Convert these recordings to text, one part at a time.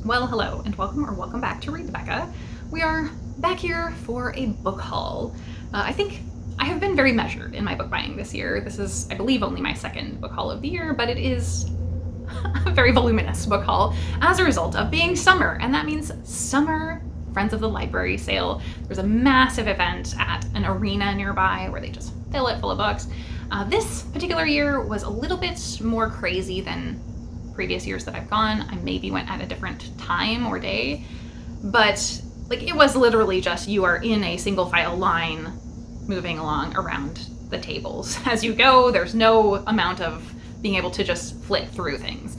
Well, hello and welcome back to Read Becca. We are back here for a book haul. I think I have been very measured in my book buying this year. This is, I believe, only my second book haul of the year, but it is a very voluminous book haul as a result of being summer, and that means summer Friends of the Library sale. There's a massive event at an arena nearby where they just fill it full of books. This particular year was a little bit more crazy than previous years that I've gone. I maybe went at a different time or day, but it was literally just you are in a single file line moving along around the tables as you go. There's no amount of being able to just flit through things.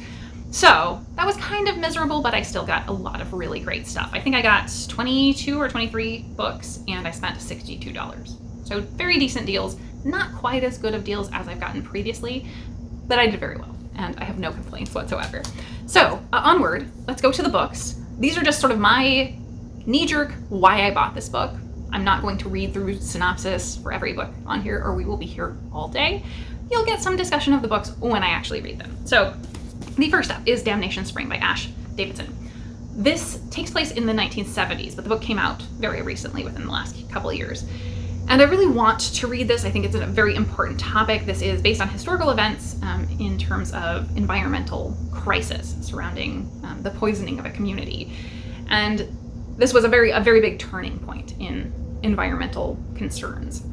So that was kind of miserable, but I still got a lot of really great stuff. I think I got 22 or 23 books and I spent $62. So very decent deals, not quite as good of deals as I've gotten previously, but I did very well. And I have no complaints whatsoever. So onward, let's go to the books. These are just sort of my knee-jerk why I bought this book. I'm not going to read through synopsis for every book on here, or we will be here all day. You'll get some discussion of the books when I actually read them. So the first up is Damnation Spring by Ash Davidson. This takes place in the 1970s, but the book came out very recently within the last couple of years. And I really want to read this. I think it's a very important topic. This is based on historical events in terms of environmental crisis surrounding the poisoning of a community. And this was a very big turning point in environmental concerns.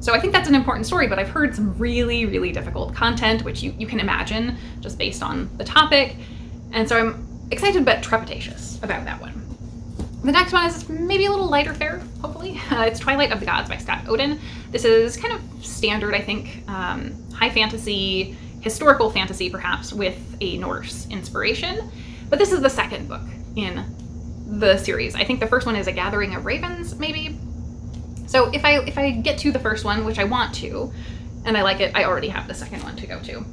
So I think that's an important story, but I've heard some really difficult content, which you can imagine just based on the topic. And so I'm excited but trepidatious about that one. The next one is maybe a little lighter fare, hopefully. It's Twilight of the Gods by Scott Oden. This is kind of standard, I think, high fantasy, historical fantasy perhaps, with a Norse inspiration. But this is the second book in the series. I think the first one is A Gathering of Ravens, maybe. So if I get to the first one, which I want to, and I like it, I already have the second one to go to.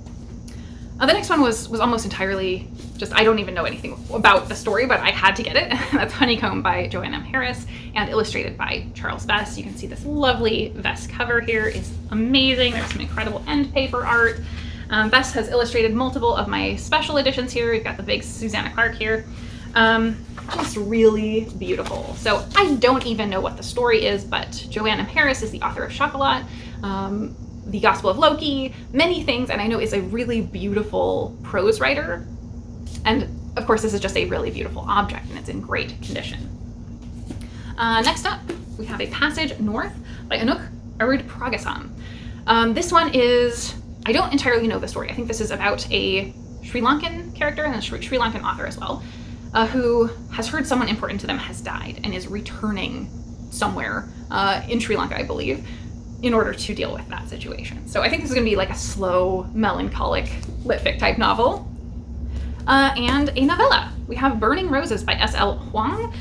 The next one was almost entirely just, I don't even know anything about the story, but I had to get it. That's Honeycomb by Joanne M. Harris and illustrated by Charles Vess. You can see this lovely Vess cover here. It's amazing. There's some incredible end paper art. Vess has illustrated multiple of my special editions here. We've got the big Susanna Clark here. Just really beautiful. So I don't even know what the story is, but Joanne M. Harris is the author of Chocolat, The Gospel of Loki, many things, and I know is a really beautiful prose writer. And of course, this is just a really beautiful object, and it's in great condition. Next up, we have A Passage North by Anouk Arud-Pragasam. This one is, I don't entirely know the story. I think this is about a Sri Lankan character and a Sri Lankan author as well, who has heard someone important to them has died and is returning somewhere in Sri Lanka, I believe, in order to deal with that situation. So I think this is going to be like a slow, melancholic lit-fic type novel. And a novella. We have Burning Roses by S.L. Huang.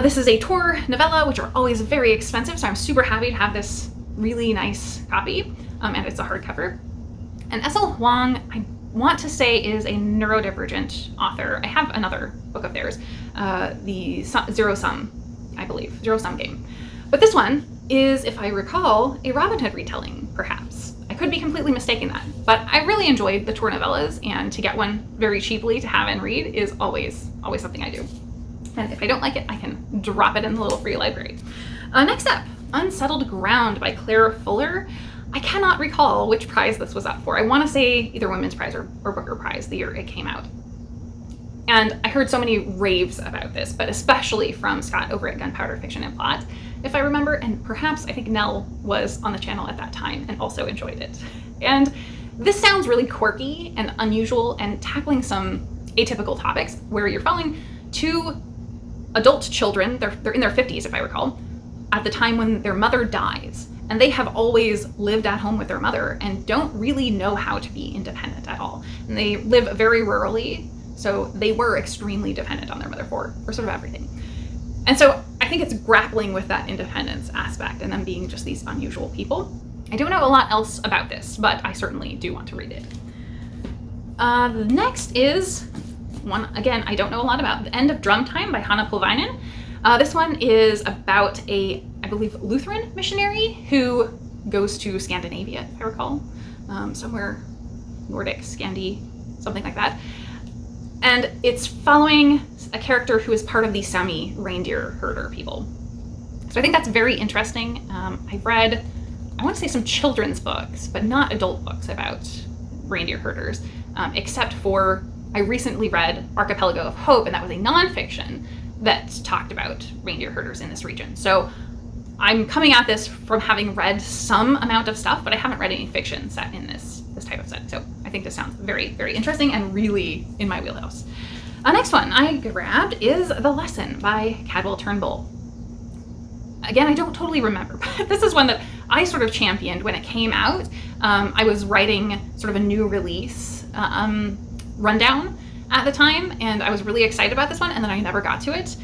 This is a Tor novella, which are always very expensive, so I'm super happy to have this really nice copy, and it's a hardcover. And S.L. Huang, I want to say, is a neurodivergent author. I have another book of theirs, the Zero Sum, I believe, Zero Sum Game. But this one is, if I recall, a Robin Hood retelling, perhaps. I could be completely mistaken that, but I really enjoyed the Tor novellas, and to get one very cheaply to have and read is always something I do. And if I don't like it, I can drop it in the little free library. Next up, Unsettled Ground by Claire Fuller. I cannot recall which prize this was up for. I want to say either Women's Prize or Booker Prize the year it came out. And I heard so many raves about this, but especially from Scott over at Gunpowder Fiction and Plot, if I remember, and perhaps I think Nell was on the channel at that time and also enjoyed it. And this sounds really quirky and unusual and tackling some atypical topics where you're following two adult children, they're in their 50s if I recall, at the time when their mother dies. And they have always lived at home with their mother and don't really know how to be independent at all. And they live very rurally, so they were extremely dependent on their mother for sort of everything. And so I think it's grappling with that independence aspect and them being just these unusual people. I don't know a lot else about this, but I certainly do want to read it. The next is one, again, I don't know a lot about, The End of Drum Time by Hanna Pulvainen. This one is about a, I believe, Lutheran missionary who goes to Scandinavia, if I recall, somewhere Nordic, Scandi, something like that. And it's following a character who is part of the Sami reindeer herder people. So I think that's very interesting. I've read, I want to say some children's books, but not adult books about reindeer herders, except for, I recently read Archipelago of Hope, and that was a nonfiction that talked about reindeer herders in this region. So I'm coming at this from having read some amount of stuff, but I haven't read any fiction set in this type of set. So I think this sounds very, very interesting and really in my wheelhouse. Next one I grabbed is The Lesson by Cadwell Turnbull. Again, I don't totally remember, but this is one that I sort of championed when it came out. I was writing sort of a new release rundown at the time, and I was really excited about this one, and then I never got to it.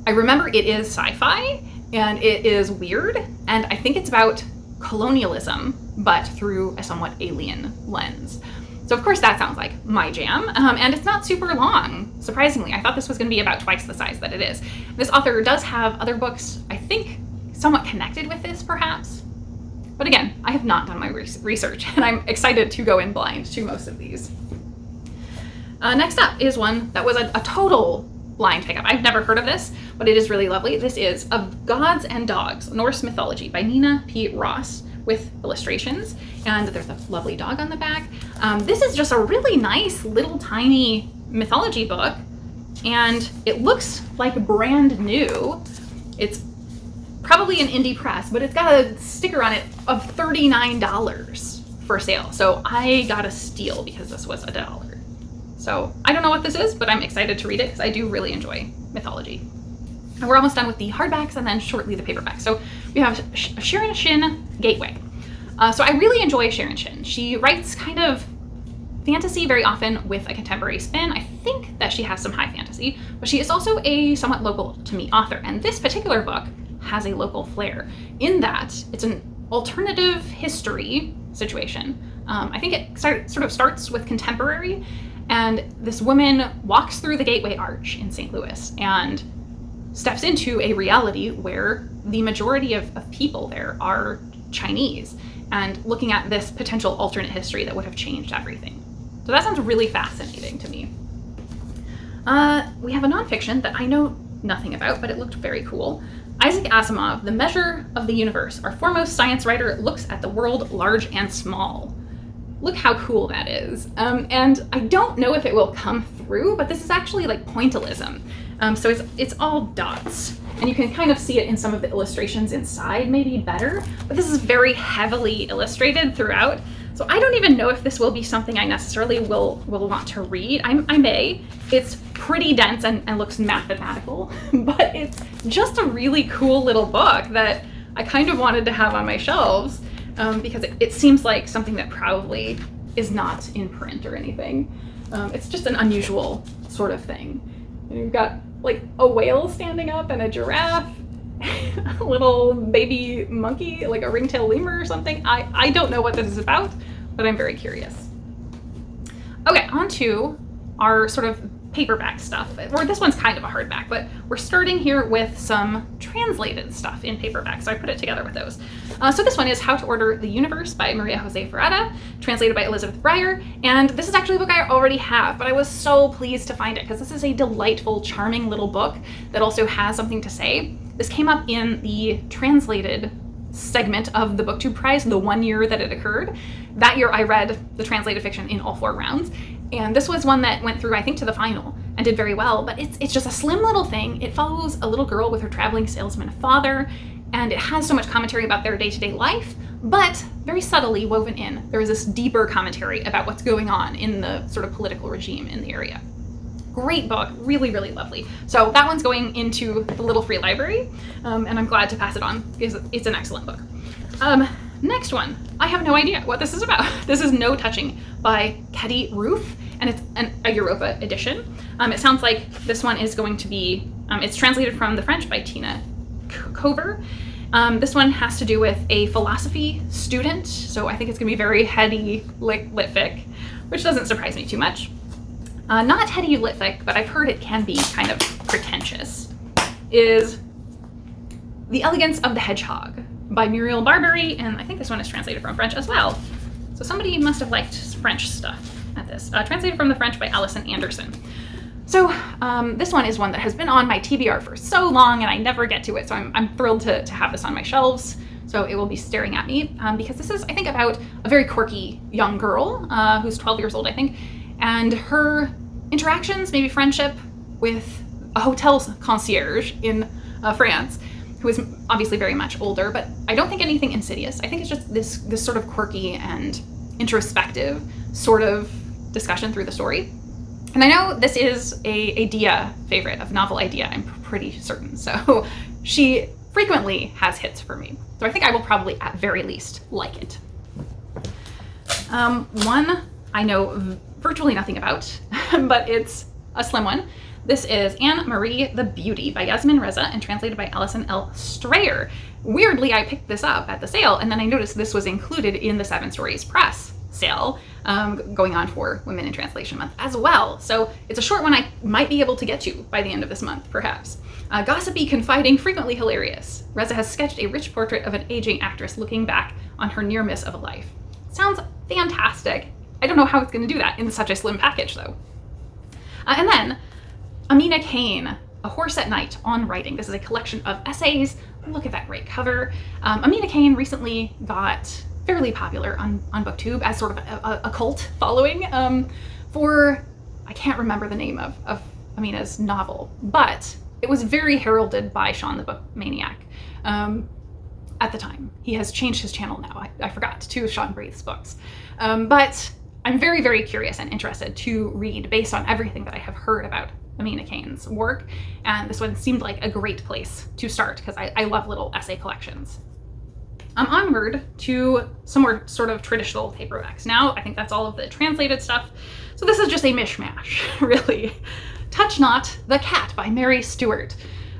I remember it is sci-fi, and it is weird, and I think it's about colonialism, but through a somewhat alien lens. So of course that sounds like my jam, and it's not super long, surprisingly. I thought this was going to be about twice the size that it is. This author does have other books, I think, somewhat connected with this, perhaps. But again, I have not done my research, and I'm excited to go in blind to most of these. Next up is one that was a total blind pickup. I've never heard of this, but it is really lovely. This is Of Gods and Dogs, Norse Mythology by Nina P. Ross, with illustrations, and there's a lovely dog on the back. This is just a really nice little tiny mythology book, and it looks like brand new. It's probably an indie press, but it's got a sticker on it of $39 for sale. So I got a steal because this was $1. So I don't know what this is, but I'm excited to read it because I do really enjoy mythology. And we're almost done with the hardbacks and then shortly the paperbacks. So we have Sharon Shin Gateway. So I really enjoy Sharon Shin. She writes kind of fantasy very often with a contemporary spin. I think that she has some high fantasy, but she is also a somewhat local to me author. And this particular book has a local flair in that it's an alternative history situation. I think it sort of starts with contemporary, and this woman walks through the Gateway Arch in St. Louis and steps into a reality where the majority of people there are Chinese, and looking at this potential alternate history that would have changed everything. So that sounds really fascinating to me. We have a nonfiction that I know nothing about, but it looked very cool. Isaac Asimov, The Measure of the Universe, our foremost science writer, looks at the world large and small. Look how cool that is. And I don't know if it will come through, but this is actually like pointillism. So it's all dots. And you can kind of see it in some of the illustrations inside, maybe better, but this is very heavily illustrated throughout. So I don't even know if this will be something I necessarily will want to read. I may. It's pretty dense and looks mathematical, but it's just a really cool little book that I kind of wanted to have on my shelves because it seems like something that probably is not in print or anything. It's just an unusual sort of thing. And you've got like a whale standing up and a giraffe, a little baby monkey, like a ringtail lemur or something. I don't know what this is about, but I'm very curious. Okay, on to our sort of paperback stuff. Or this one's kind of a hardback, but we're starting here with some translated stuff in paperback, so I put it together with those. So this one is How to Order the Universe by Maria Jose Ferreira, translated by Elizabeth Breyer, and this is actually a book I already have, but I was so pleased to find it because this is a delightful, charming little book that also has something to say. This came up in the translated segment of the BookTube Prize the 1 year that it occurred. That year I read the translated fiction in all 4 rounds, and this was one that went through, I think, to the final and did very well, but it's just a slim little thing. It follows a little girl with her traveling salesman father, and it has so much commentary about their day-to-day life, but very subtly woven in, there is this deeper commentary about what's going on in the sort of political regime in the area. Great book, really, really lovely. So that one's going into the Little Free Library, and I'm glad to pass it on because it's an excellent book. Next one, I have no idea what this is about. This is No Touching by Ketty Ruth, and it's a Europa edition. It sounds like this one is going to be, it's translated from the French by Tina Cover. This one has to do with a philosophy student, so I think it's gonna be very heady lit-fic, which doesn't surprise me too much. Not heady lit-fic, but I've heard it can be kind of pretentious, is The Elegance of the Hedgehog by Muriel Barbary, and I think this one is translated from French as well. So somebody must have liked French stuff at this. Translated from the French by Alison Anderson. So this one is one that has been on my TBR for so long and I never get to it. So I'm thrilled to have this on my shelves. So it will be staring at me because this is, I think, about a very quirky young girl who's 12 years old, I think, and her interactions, maybe friendship, with a hotel concierge in France, who is obviously very much older, but I don't think anything insidious. I think it's just this sort of quirky and introspective sort of discussion through the story. And I know this is a Dia favorite, of novel idea, I'm pretty certain. So she frequently has hits for me. So I think I will probably, at very least, like it. One I know virtually nothing about, but it's a slim one. This is Anne Marie the Beauty by Yasmin Reza and translated by Alison L. Strayer. Weirdly, I picked this up at the sale, and then I noticed this was included in the Seven Stories Press sale going on for Women in Translation Month as well. So it's a short one I might be able to get to by the end of this month, perhaps. Gossipy, confiding, frequently hilarious. Reza has sketched a rich portrait of an aging actress looking back on her near miss of a life. Sounds fantastic. I don't know how it's going to do that in such a slim package, though. And then Amina Kane, A Horse at Night on Writing. This is a collection of essays. Look at that great cover. Amina Kane recently got fairly popular on BookTube as sort of a cult following for, I can't remember the name of Amina's novel, but it was very heralded by Sean the Book Maniac at the time. He has changed his channel now, I forgot, to Sean Breathe's books. But I'm very, very curious and interested to read based on everything that I have heard about Amina Kane's work, and this one seemed like a great place to start because I love little essay collections. Onward to some more sort of traditional paperbacks. Now, I think that's all of the translated stuff. So this is just a mishmash, really. Touch Not, The Cat by Mary Stewart.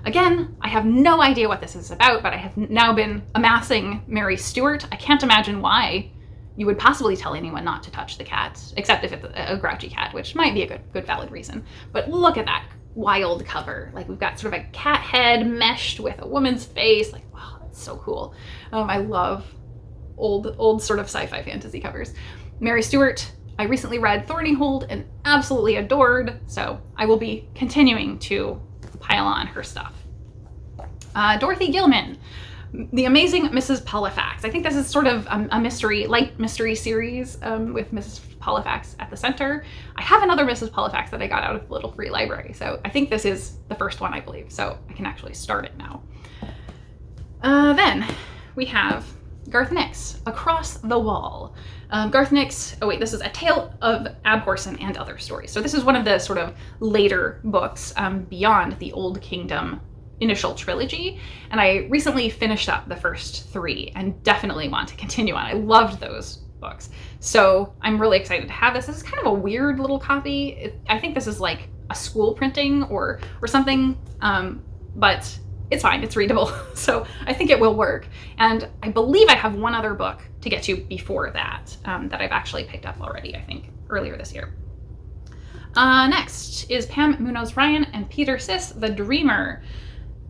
Again, I have no idea what this is about, but I have now been amassing Mary Stewart. I can't imagine why you would possibly tell anyone not to touch the cat, except if it's a grouchy cat, which might be a good valid reason. But look at that wild cover. Like, we've got sort of a cat head meshed with a woman's face. Like, wow, that's so cool. I love old sort of sci-fi fantasy covers. Mary Stewart, I recently read Thornyhold and absolutely adored, so I will be continuing to pile on her stuff. Dorothy Gilman, The Amazing Mrs. Polifax. I think this is sort of a light mystery series with Mrs. Polifax at the center. I have another Mrs. Polifax that I got out of the Little Free Library, so I think this is the first one, I believe, so I can actually start it now. Then we have Garth Nix, Across the Wall. Garth Nix, this is A Tale of Abhorsen and Other Stories. So this is one of the sort of later books beyond the Old Kingdom initial trilogy, and I recently finished up the first three and definitely want to continue on. I loved those books, so I'm really excited to have this. This is kind of a weird little copy. I think this is like a school printing or something, but it's fine, it's readable, so I think it will work. And I believe I have one other book to get to before that that I've actually picked up already, I think, earlier this year. Next is Pam Munoz-Ryan and Peter Siss, The Dreamer.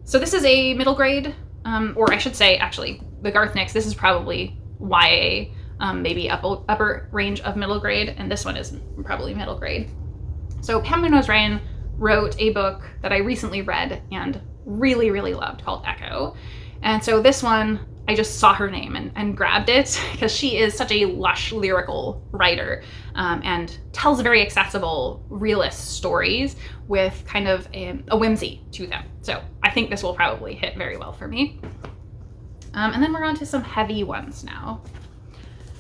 So this is a middle grade, or I should say, actually, the Garth Nix, this is probably YA, maybe upper range of middle grade, and this one is probably middle grade. So Pam Munoz-Ryan wrote a book that I recently read and really, really loved called Echo. And so this one, I just saw her name and grabbed it because she is such a lush lyrical writer and tells very accessible realist stories with kind of a whimsy to them. So I think this will probably hit very well for me. And then we're on to some heavy ones now.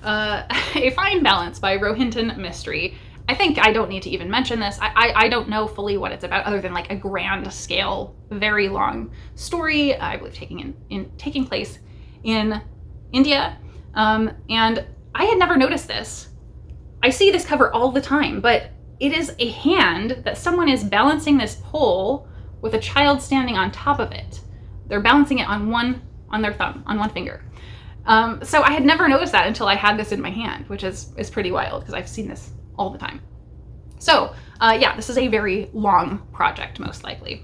A Fine Balance by Rohinton Mystery. I think I don't need to even mention this. I don't know fully what it's about other than like a grand scale, very long story, I believe taking place in India. And I had never noticed this. I see this cover all the time, but it is a hand that someone is balancing this pole with a child standing on top of it. They're balancing it on their thumb, on one finger. So I had never noticed that until I had this in my hand, which is pretty wild because I've seen this all the time. So yeah, this is a very long project, most likely.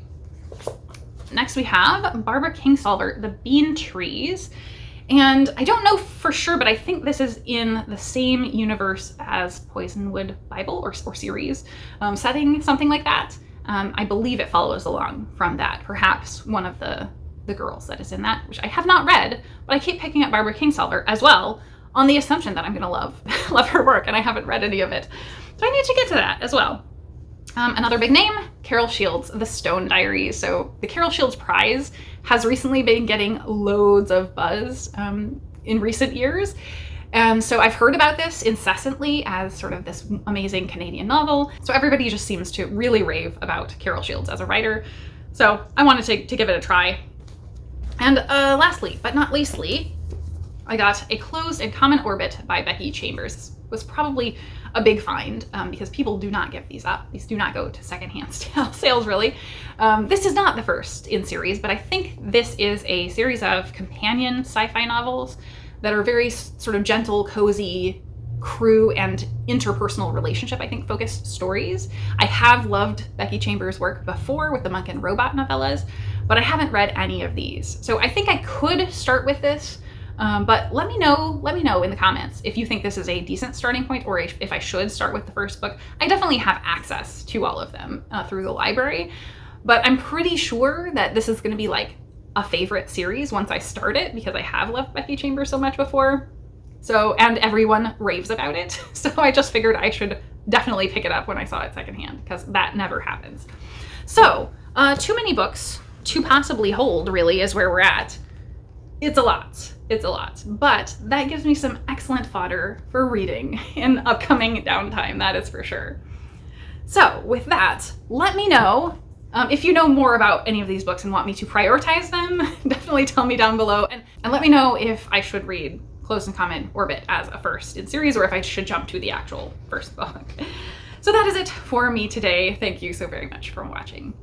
Next we have Barbara Kingsolver, The Bean Trees. And I don't know for sure, but I think this is in the same universe as Poisonwood Bible or series setting, something like that. I believe it follows along from that. Perhaps one of the girls that is in that, which I have not read, but I keep picking up Barbara Kingsolver as well on the assumption that I'm gonna love her work, and I haven't read any of it. So I need to get to that as well. Another big name, Carol Shields, The Stone Diaries. So the Carol Shields Prize has recently been getting loads of buzz in recent years. And so I've heard about this incessantly as sort of this amazing Canadian novel. So everybody just seems to really rave about Carol Shields as a writer. So I wanted to give it a try. And lastly, but not leastly, I got A Closed and Common Orbit by Becky Chambers. This was probably a big find because people do not give these up. These do not go to secondhand sales, really. This is not the first in series, but I think this is a series of companion sci-fi novels that are very sort of gentle, cozy, crew and interpersonal relationship, I think, focused stories. I have loved Becky Chambers' work before with the Monk and Robot novellas, but I haven't read any of these. So I think I could start with this, but let me know in the comments if you think this is a decent starting point or if I should start with the first book. I definitely have access to all of them through the library, but I'm pretty sure that this is gonna be like a favorite series once I start it because I have loved Becky Chambers so much before. So, and everyone raves about it. So I just figured I should definitely pick it up when I saw it secondhand because that never happens. So, too many books to possibly hold really is where we're at. It's a lot, but that gives me some excellent fodder for reading in upcoming downtime, that is for sure. So with that, let me know if you know more about any of these books and want me to prioritize them. Definitely tell me down below, and let me know if I should read Closed and Common Orbit as a first in series or if I should jump to the actual first book. So that is it for me today. Thank you so very much for watching.